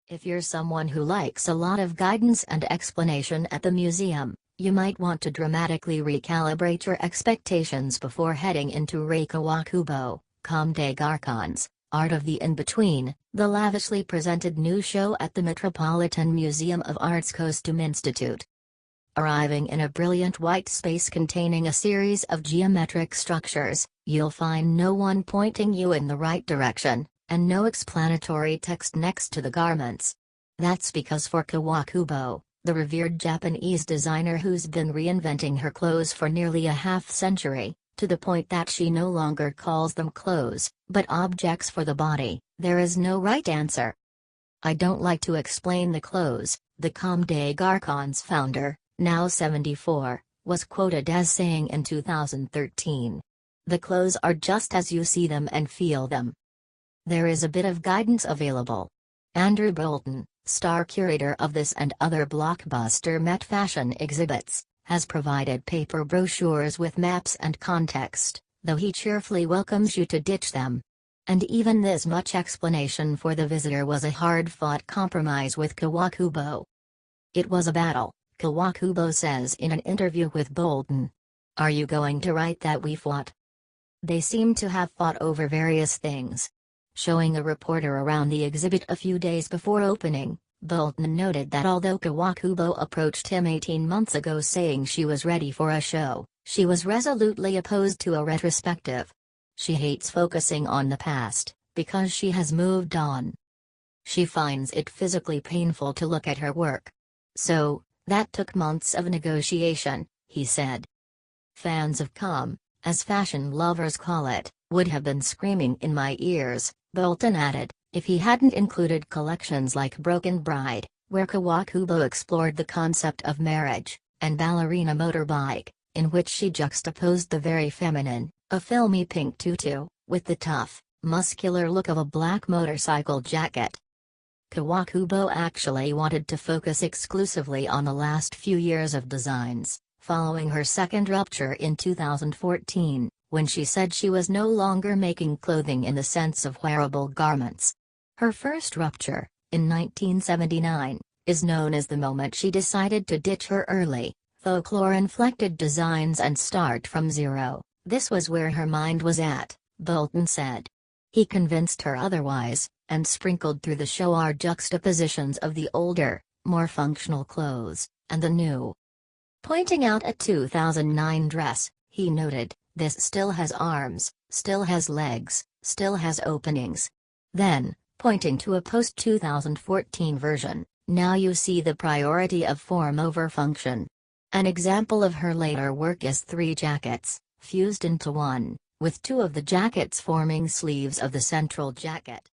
If you're someone who likes a lot of guidance and explanation at the museum, you might want to dramatically recalibrate your expectations before heading into Rei Kawakubo, Comme des Garçons, Art of the In-Between, the lavishly presented new show at the Metropolitan Museum of Art's Costume Institute. Arriving in a brilliant white space containing a series of geometric structures, you'll find no one pointing you in the right direction, and no explanatory text next to the garments. That's because for Kawakubo, the revered Japanese designer who's been reinventing her clothes for nearly a half-century, to the point that she no longer calls them clothes, but objects for the body, there is no right answer. "I don't like to explain the clothes," the Comme des Garçons founder, now 74, was quoted as saying in 2013. "The clothes are just as you see them and feel them." There is a bit of guidance available. Andrew Bolton, star curator of this and other blockbuster Met fashion exhibits, has provided paper brochures with maps and context, though he cheerfully welcomes you to ditch them. And even this much explanation for the visitor was a hard-fought compromise with Kawakubo. "It was a battle," Kawakubo says in an interview with Bolton. "Are you going to write that we fought?" They seem to have fought over various things. Showing a reporter around the exhibit a few days before opening, Bolton noted that although Kawakubo approached him 18 months ago saying she was ready for a show, she was resolutely opposed to a retrospective. She hates focusing on the past, because she has moved on. She finds it physically painful to look at her work. "So, that took months of negotiation," he said. "Fans of Comme, as fashion lovers call it, would have been screaming in my ears," Bolton added, if he hadn't included collections like Broken Bride, where Kawakubo explored the concept of marriage, and Ballerina Motorbike, in which she juxtaposed the very feminine, a filmy pink tutu, with the tough, muscular look of a black motorcycle jacket. Kawakubo actually wanted to focus exclusively on the last few years of designs, following her second rupture in 2014, when she said she was no longer making clothing in the sense of wearable garments. Her first rupture, in 1979, is known as the moment she decided to ditch her early, folklore-inflected designs and start from zero. "This was where her mind was at," Bolton said. He convinced her otherwise, and sprinkled through the show are juxtapositions of the older, more functional clothes, and the new. Pointing out a 2009 dress, he noted, "This still has arms, still has legs, still has openings." Then, pointing to a post-2014 version, "Now you see the priority of form over function." An example of her later work is 3 jackets, fused into one, with 2 of the jackets forming sleeves of the central jacket.